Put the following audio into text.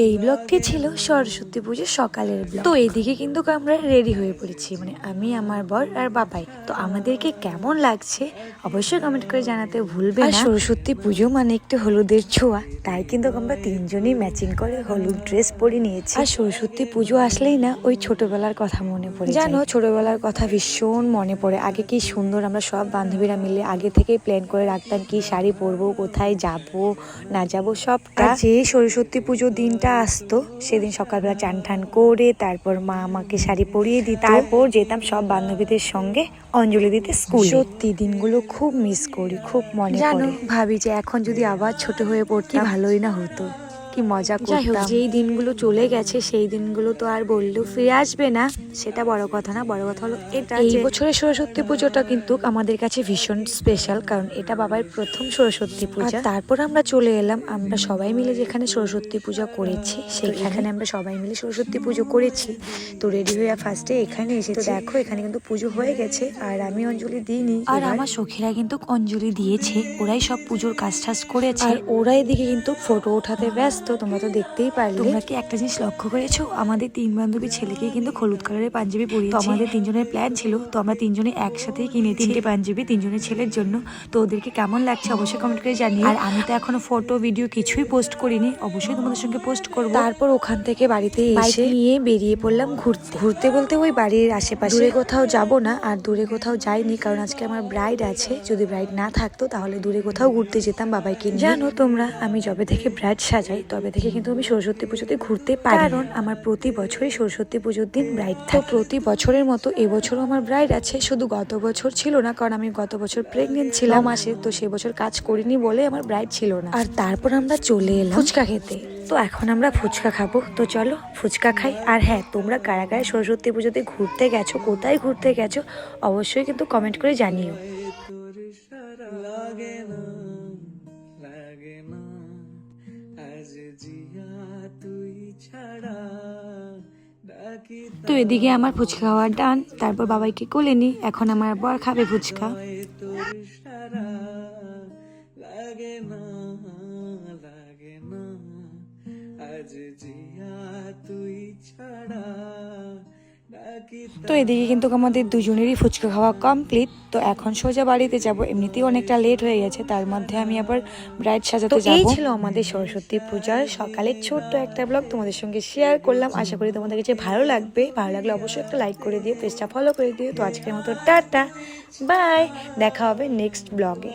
এই ব্লগটি ছিল সরস্বতী পুজোর সকালের ব্লগ। তো এইদিকে কিন্তু আমরা রেডি হয়ে পড়েছি, মানে আমি, আমার বর আর বাবাই। তো আমাদেরকে কেমন লাগছে অবশ্যই কমেন্ট করে জানাতে ভুলবে না। সরস্বতী পুজো মানে একটু হলুদের ছোঁয়া, তাই কিন্তু আমরা তিনজনই ম্যাচিং করে হলুদ ড্রেস পরে নিয়েছি। আর সরস্বতী পুজো আসলেই না ওই ছোটবেলার কথা মনে পড়ে। জানো, ছোটবেলার কথা ভীষণ মনে পড়ে। আগে কি সুন্দর আমরা সব বান্ধবীরা মিলে আগে থেকেই প্ল্যান করে রাখতাম কি শাড়ি পরবো, কোথায় যাব না যাব সবটা। যে সরস্বতী পুজো দিনটা আসতো সেদিন সকালবেলা চান ঠান করে তারপর মা আমাকে শাড়ি পরিয়ে দিত, তারপর যেতাম সব বান্ধবীদের সঙ্গে অঞ্জলি দিতে স্কুল। সত্যি দিনগুলো খুব মিস করি, খুব মনে পড়ে। ভাবি যে এখন যদি আবার ছোট হয়ে পড়তাম ভালোই না হতো, কি মজা করতাম। যেই দিনগুলো চলে গেছে সেই দিনগুলো তো আর বললেও ফিরে আসবে না, সেটা বড় কথা না। বড় কথা হলো এটা, এই বছরের সরস্বতী পুজোটা কিন্তু আমাদের কাছে ভীষণ স্পেশাল, কারণ এটা বাবার প্রথম সরস্বতী পূজা। তারপর আমরা চলে এলাম, আমরা সবাই মিলে যেখানে সরস্বতী পূজা করেছি সেখানে আমরা সবাই মিলে সরস্বতী পুজো করেছি। তো রেডি হয়ে ফার্স্টে এখানে এসেছি। দেখো এখানে কিন্তু পুজো হয়ে গেছে আর আমি অঞ্জলি দিইনি, আর আমার সখীরা কিন্তু অঞ্জলি দিয়েছে। ওরাই সব পুজোর কাজ টাজ করেছে, আর ওরা এদিকে কিন্তু ফটো ওঠাতে ব্যস্ত। তো তোমরা তো দেখতেই পারলে। তোমরা কি একটা জিনিস লক্ষ্য করেছো, আমাদের তিন বান্ধবী ছেলেকে কিন্তু হলুদ কালারের পাঞ্জাবি পরিয়েছে। আমাদের তিনজনের প্ল্যান ছিল, তো আমরা তিনজনে একসাথেই কিনেছি তিনটে পাঞ্জাবি তিনজনের ছেলের জন্য। তো ওদেরকে কেমন লাগছে অবশ্যই কমেন্ট করে জানিও। আর আমি তো এখনো ফটো ভিডিও কিছুই পোস্ট করিনি, অবশ্যই তোমাদের সঙ্গে পোস্ট করবো। তারপর ওখান থেকে বাড়িতে এসে নিয়ে বেরিয়ে পড়লাম ঘুরতে বলতে ওই বাড়ির আশেপাশে। দূরে কোথাও যাব না, আর দূরে কোথাও যাইনি, কারণ আজকে আমার ব্রাইড আছে। যদি ব্রাইড না থাকতো তাহলে দূরে কোথাও ঘুরতে যেতাম বাবাইকে নিয়ে। জানো তোমরা, আমি যবে থেকে ব্রাইড সাজাই তবে থেকে কিন্তু আমি সরস্বতী পুজোতে ঘুরতে পারি, কারণ আমার প্রতি বছরই সরস্বতী পুজোর দিন ব্রাইড থাকে। প্রতি বছরের মতো এবছরও আমার ব্রাইড আছে, শুধু গত বছর ছিল না, কারণ আমি গত বছর প্রেগনেন্ট ছিলাম মাসে, তো সে বছর কাজ করিনি বলে আমার ব্রাইড ছিল না। আর তারপর আমরা চলে এলাম ফুচকা খেতে। তো এখন আমরা ফুচকা খাবো, তো চলো ফুচকা খাই। আর হ্যাঁ, তোমরা কারা কারা সরস্বতী পুজোতে ঘুরতে গেছো, কোথায় ঘুরতে গেছো অবশ্যই কিন্তু কমেন্ট করে জানিও। তো এদিকে আমার ফুচকা খাওয়ার ডান, তারপর বাবাইকে কোলে নি, এখন আমার বর খাবে ফুচকা। তো এদিকে কিন্তু আমাদের দুজনেরই ফুচকা খাওয়া কমপ্লিট। তো এখন সোজা বাড়িতে যাব, এমনিতেই অনেকটা লেট হয়ে গেছে, তার মধ্যে আমি আবার ব্রাইড সাজাতে যাব। এই ছিল আমাদের সরস্বতী পূজার সকালের ছোট্ট একটা ব্লগ তোমাদের সঙ্গে শেয়ার করলাম। আশা করি তোমাদের কাছে ভালো লাগবে। ভালো লাগলে অবশ্যই একটা লাইক করে দিও, পেজটা ফলো করে দিও। তো আজকের মতো টাটা বাই, দেখা হবে নেক্সট ব্লগে।